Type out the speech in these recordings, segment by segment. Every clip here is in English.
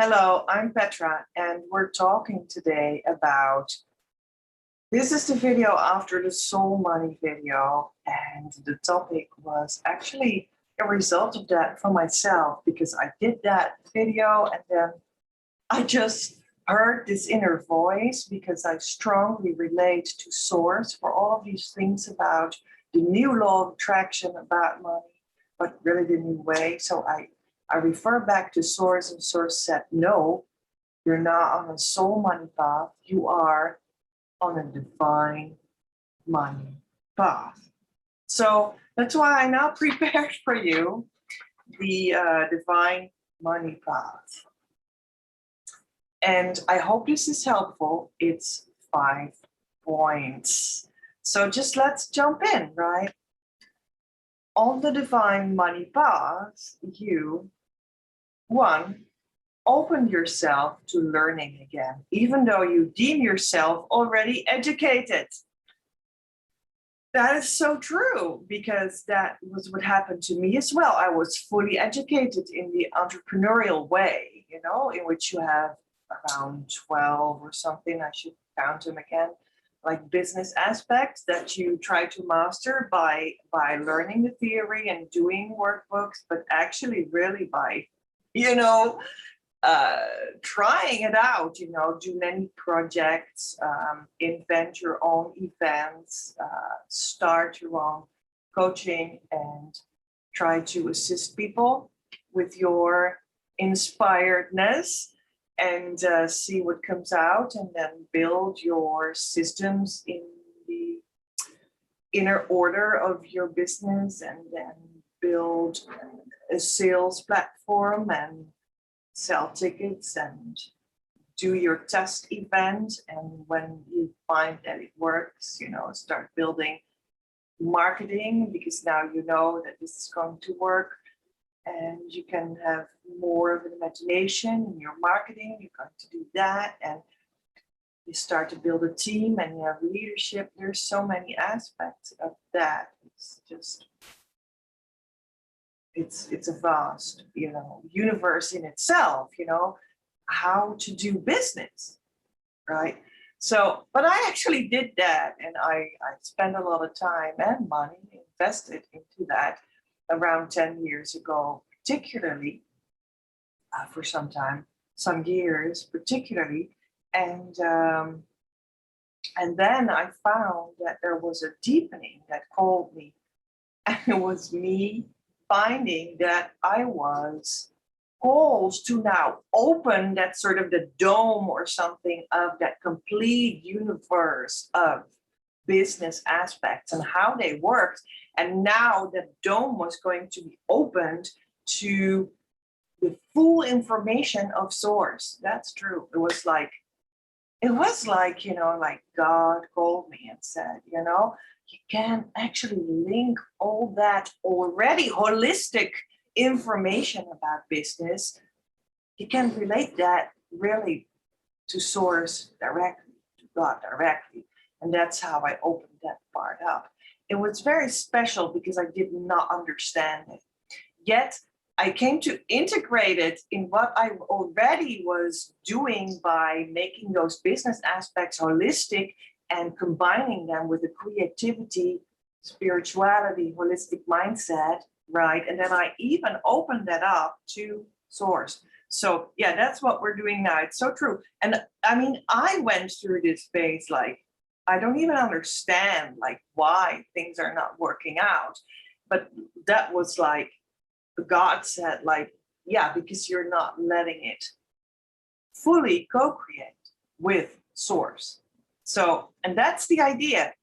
Hello, I'm Petra, and we're talking today about this is the video after the soul money video, and the topic was actually a result of that for myself because I did that video and then I just heard this inner voice because I strongly relate to source for all of these things about the new law of attraction about money, but really the new way. So I refer back to source, and source said, no, you're not on a soul money path. You are on a divine money path. So that's why I now prepared for you the divine money path. And I hope this is helpful. It's 5 points. So just let's jump in, right? On the divine money path, you, one, open yourself to learning again, even though you deem yourself already educated. That is so true, because that was what happened to me as well. I was fully educated in the entrepreneurial way, in which you have around 12 or something, I should count them again, like business aspects that you try to master by learning the theory and doing workbooks, but actually really by, trying it out, do many projects, invent your own events, start your own coaching, and try to assist people with your inspiredness and see what comes out, and then build your systems in the inner order of your business, and then build a sales platform and sell tickets and do your test event. And when you find that it works, start building marketing, because now you know that this is going to work, and you can have more of an imagination in your marketing. You're going to do that, and you start to build a team, and you have leadership. There's so many aspects of that. It's just, it's a vast, universe in itself, how to do business, right? So, but I actually did that, and I spent a lot of time and money invested into that around 10 years ago, particularly for some years particularly. And then I found that there was a deepening that called me, and it was me finding that I was called to now open that sort of the dome or something of that complete universe of business aspects and how they worked. And now the dome was going to be opened to the full information of source. That's true. It was like, like God called me and said, you can actually link all that already holistic information about business. You can relate that really to source directly, to God directly. And that's how I opened that part up. It was very special because I did not understand it. Yet I came to integrate it in what I already was doing by making those business aspects holistic and combining them with the creativity, spirituality, holistic mindset, right? And then I even opened that up to source. So yeah, that's what we're doing now. It's so true. And I mean, I went through this phase, like, I don't even understand like why things are not working out. But that was like, God said, like, yeah, because you're not letting it fully co-create with source. So, and that's the idea.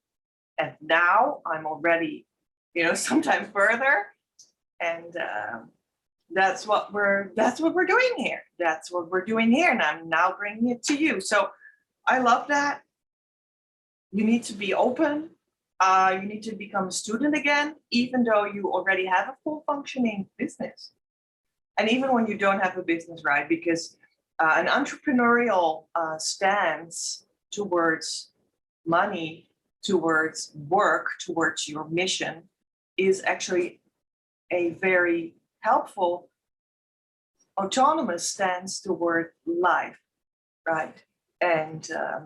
And now I'm already, sometime further, and that's what we're doing here. That's what we're doing here, and I'm now bringing it to you. So, I love that. You need to be open. You need to become a student again, even though you already have a full functioning business. And even when you don't have a business, right? Because an entrepreneurial stance towards money, towards work, towards your mission is actually a very helpful autonomous stands toward life, right? And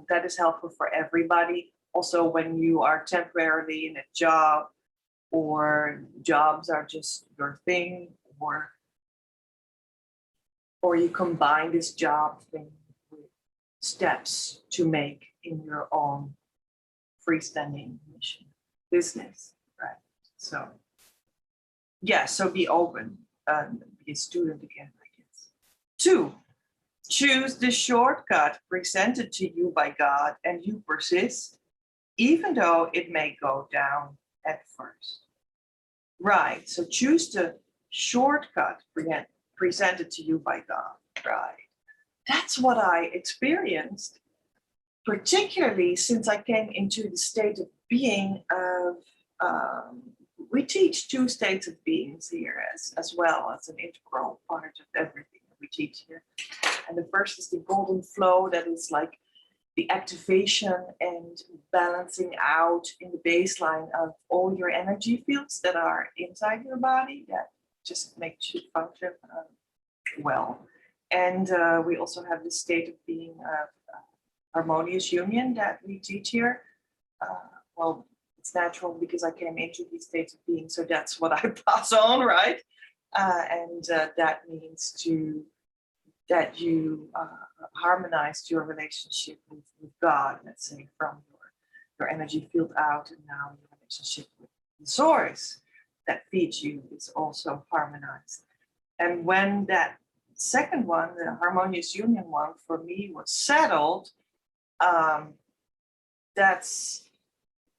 that is helpful for everybody. Also, when you are temporarily in a job, or jobs are just your thing, or you combine this job thing with steps to make in your own freestanding mission business, right? So yeah, so be open, be a student again, I guess. 2, choose the shortcut presented to you by God, and you persist, even though it may go down at first. Right, so choose the shortcut presented to you by God, right? That's what I experienced, particularly since I came into the state of being of, we teach 2 states of beings here as well as an integral part of everything that we teach here. And the first is the golden flow, that is like the activation and balancing out in the baseline of all your energy fields that are inside your body, that just makes you function well. And we also have the state of being of harmonious union that we teach here. Well, it's natural because I came into these states of being, so that's what I pass on, right? And that means that you harmonized your relationship with God, let's say, from your energy field out, and now your relationship with the source that feeds you is also harmonized. And when that second one, the harmonious union one, for me was settled, that's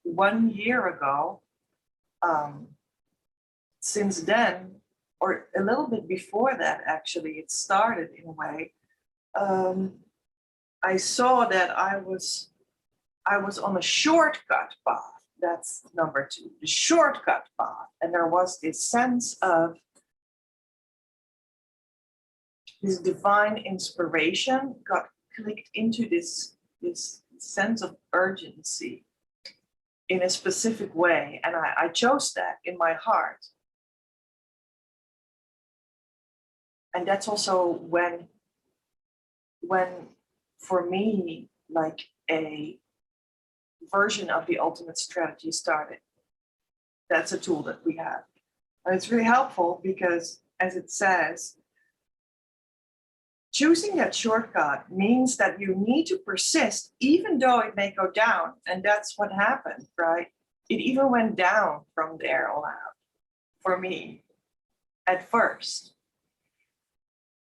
1 year ago. Since then, or a little bit before that, actually, it started in a way. I saw that I was on a shortcut path. That's number 2, the shortcut path. And there was this sense of this divine inspiration got clicked into this sense of urgency in a specific way. And I chose that in my heart. And that's also when for me, like a version of the ultimate strategy started. That's a tool that we have. And it's really helpful because, as it says, choosing that shortcut means that you need to persist even though it may go down. And that's what happened, right? It even went down from there on out for me at first.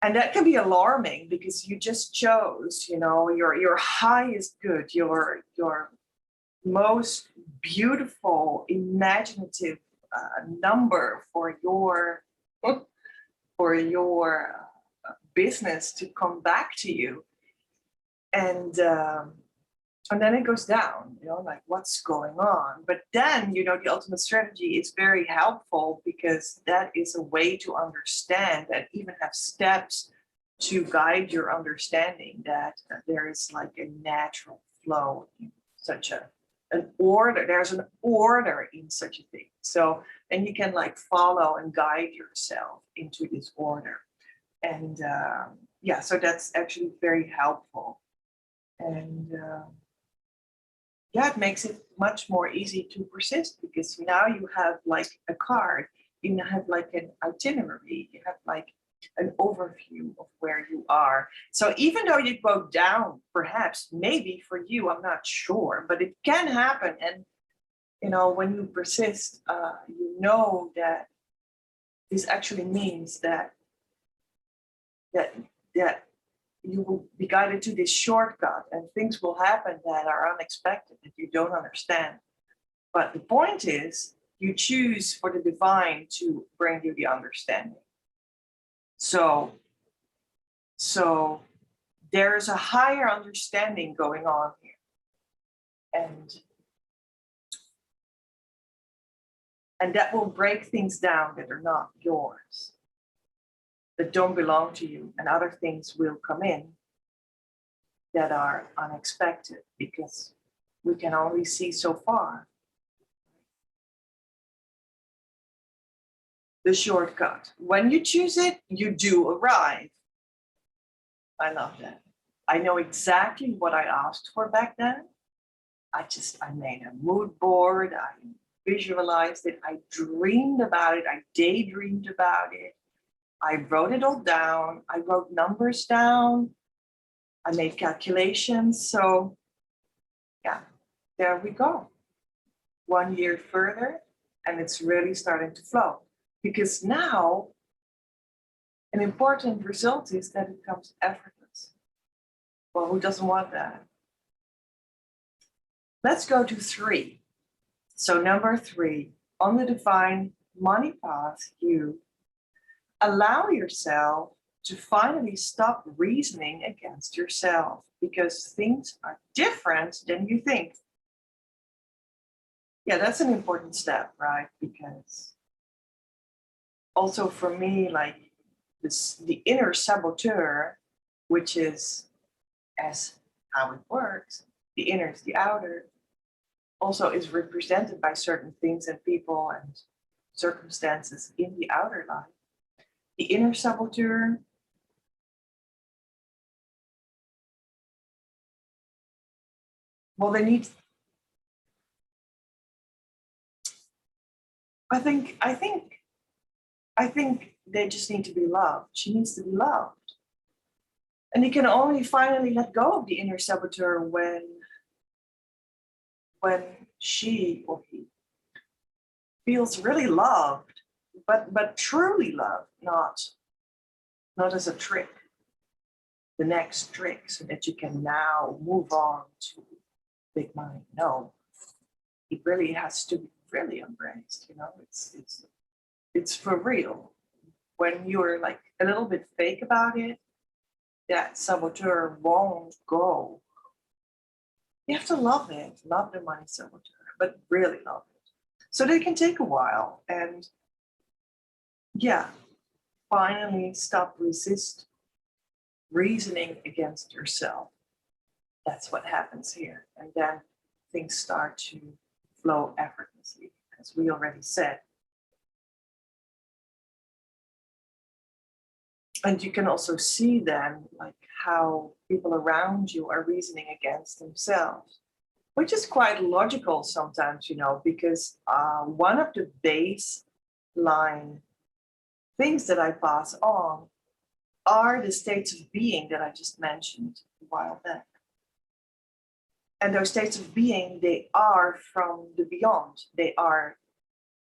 And that can be alarming because you just chose, your highest good, your most beautiful, imaginative number for your business to come back to you, and then it goes down. Like, what's going on? But then, the ultimate strategy is very helpful because that is a way to understand and even have steps to guide your understanding that there is like a natural flow in such an order. There's an order in such a thing. So then you can like follow and guide yourself into this order. And so that's actually very helpful. And it makes it much more easy to persist because now you have like a card, you have like an itinerary, you have like an overview of where you are. So even though you go down, perhaps, maybe for you, I'm not sure, but it can happen. And, when you persist, you know that this actually means that you will be guided to this shortcut and things will happen that are unexpected that you don't understand. But the point is, you choose for the divine to bring you the understanding. So there is a higher understanding going on here. And that will break things down that are not yours, that don't belong to you, and other things will come in that are unexpected because we can only see so far. the shortcut. When you choose it, you do arrive. I love that. I know exactly what I asked for back then. I made a mood board. I visualized it. I dreamed about it. I daydreamed about it. I wrote it all down. I wrote numbers down. I made calculations. So yeah, there we go. 1 year further, and it's really starting to flow. Because now, an important result is that it comes effortless. Well, who doesn't want that? Let's go to 3. So number 3, on the divine money path, you allow yourself to finally stop reasoning against yourself because things are different than you think. Yeah, that's an important step, right? Because also for me, like this, the inner saboteur, which is as how it works, the inner is the outer, also is represented by certain things and people and circumstances in the outer life. The inner saboteur well, they need. I think they just need to be loved. She needs to be loved, and you can only finally let go of the inner saboteur when she or he feels really loved, but truly loved, not as a trick, the next trick, so that you can now move on to big money. No, it really has to be really embraced. You know, it's for real. When you're like a little bit fake about it, that saboteur won't go. You have to love it, love the money saboteur, but really love it. So they can take a while, and yeah, finally stop reasoning against yourself. That's what happens here. And then things start to flow effortlessly, as we already said. And you can also see then like how people around you are reasoning against themselves, which is quite logical sometimes, you know, because one of the baseline things that I pass on are the states of being that I just mentioned a while back. And those states of being, they are from the beyond. They are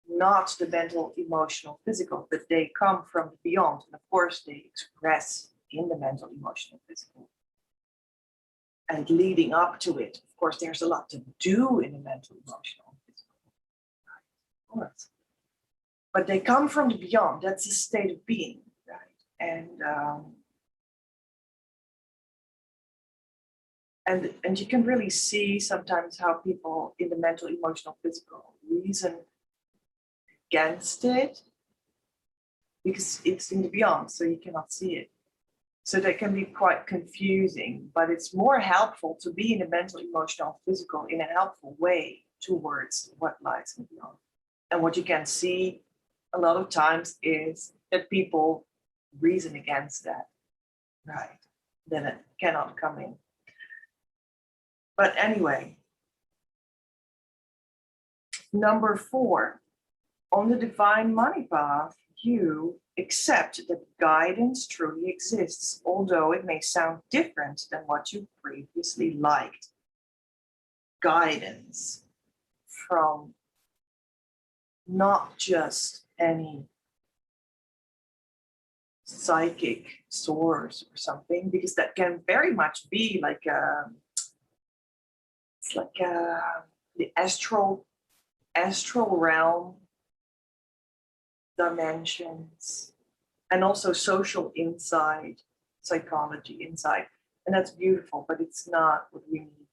not the mental, emotional, physical, but they come from the beyond. And of course, they express in the mental, emotional, physical. And leading up to it, of course, there's a lot to do in the mental, emotional, physical. Of course. But they come from the beyond. That's a state of being, right? And you can really see sometimes how people in the mental, emotional, physical reason against it because it's in the beyond, so you cannot see it. So that can be quite confusing, but it's more helpful to be in the mental, emotional, physical in a helpful way towards what lies in the beyond. And what you can see a lot of times is that people reason against that, right? Then it cannot come in. But anyway, number 4, on the divine money path, you accept that guidance truly exists, although it may sound different than what you previously liked. Guidance from not just any psychic source or something, because that can very much be like the astral realm, dimensions, and also social insight, psychology insight. And that's beautiful, but it's not what we need.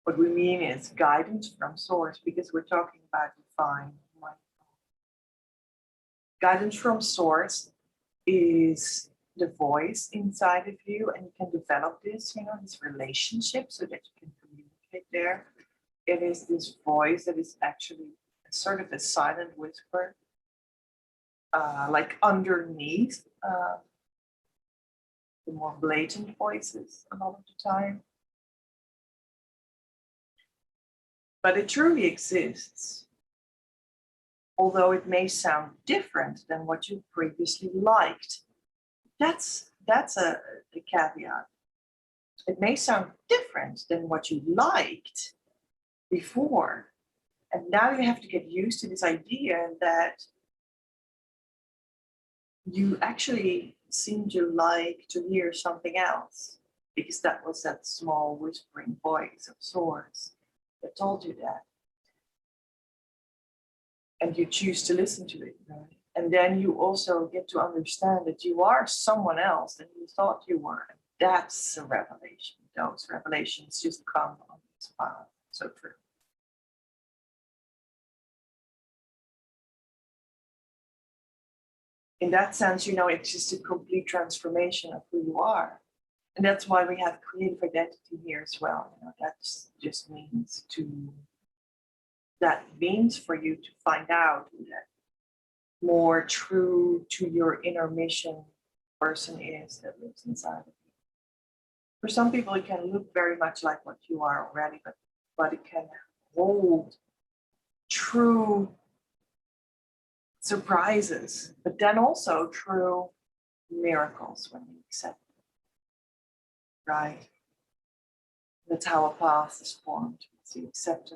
What we mean is guidance from source, because we're talking about divine mind. Guidance from source is the voice inside of you, and you can develop this, you know, this relationship so that you can communicate there. It is this voice that is actually sort of a silent whisper like underneath the more blatant voices a lot of the time. But it truly exists, although it may sound different than what you previously liked. That's a caveat. It may sound different than what you liked before. And now you have to get used to this idea that you actually seem to like to hear something else, because that was that small whispering voice of sorts that told you that. And you choose to listen to it, right? And then you also get to understand that you are someone else than you thought you were. And that's a revelation. Those revelations just come on this path. So true. In that sense, it's just a complete transformation of who you are. And that's why we have creative identity here as well. That just means for you to find out who that more true to your inner mission person is that lives inside of you. For some people, it can look very much like what you are already, but it can hold true surprises, but then also true miracles when you accept it, right? That's how a path is formed. So you accept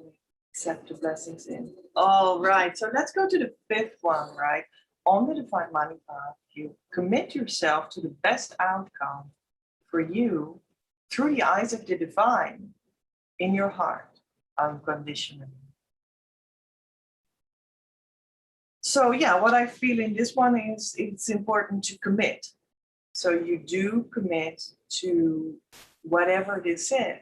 the blessings in. All right, so let's go to the fifth one, right? On the Divine Money Path, you commit yourself to the best outcome for you through the eyes of the divine in your heart, unconditionally. So yeah, what I feel in this one is it's important to commit. So you do commit to whatever this is.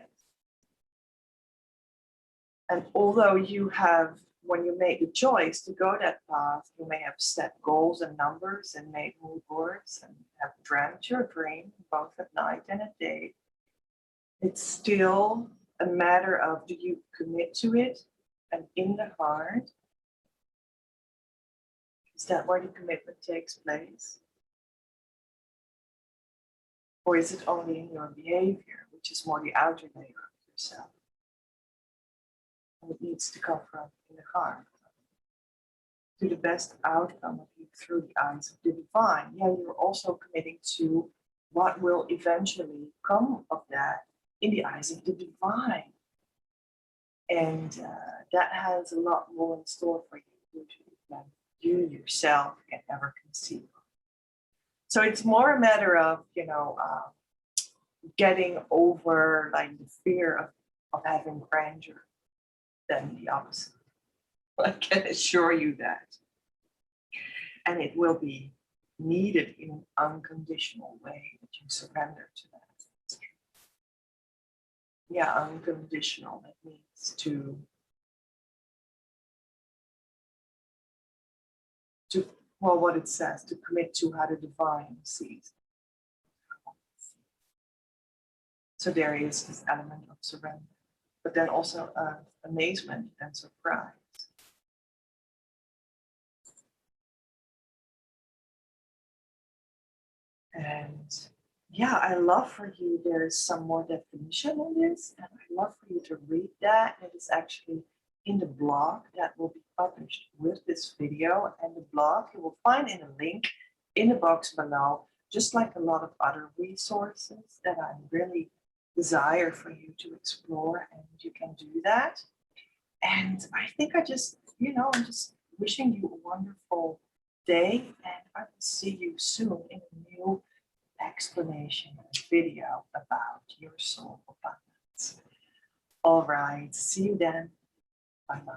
And although you have, when you make the choice to go that path, you may have set goals and numbers and made mood boards and have dreamt your dream both at night and at day. It's still a matter of, do you commit to it? And in the heart, is that where the commitment takes place? Or is it only in your behavior, which is more the outer layer of yourself? And it needs to come from in the heart, to the best outcome of you through the eyes of the divine. Yeah, you're also committing to what will eventually come of that in the eyes of the divine. And that has a lot more in store for you than you yourself can ever conceive of. So it's more a matter of, getting over like the fear of having grandeur than the opposite. I can assure you that. And it will be needed in an unconditional way that you surrender to that. Yeah, unconditional. That means to well, what it says, to commit to how the divine sees. So there is this element of surrender, but then also amazement and surprise. And yeah, I love for you, there is some more definition on this, and I love for you to read that. It is actually in the blog that will be published with this video, and the blog you will find in a link in the box below, just like a lot of other resources that I really desire for you to explore, and you can do that. And I think I'm just wishing you a wonderful day, and I will see you soon in a new explanation and video about your soul abundance. All right, see you then. Bye-bye.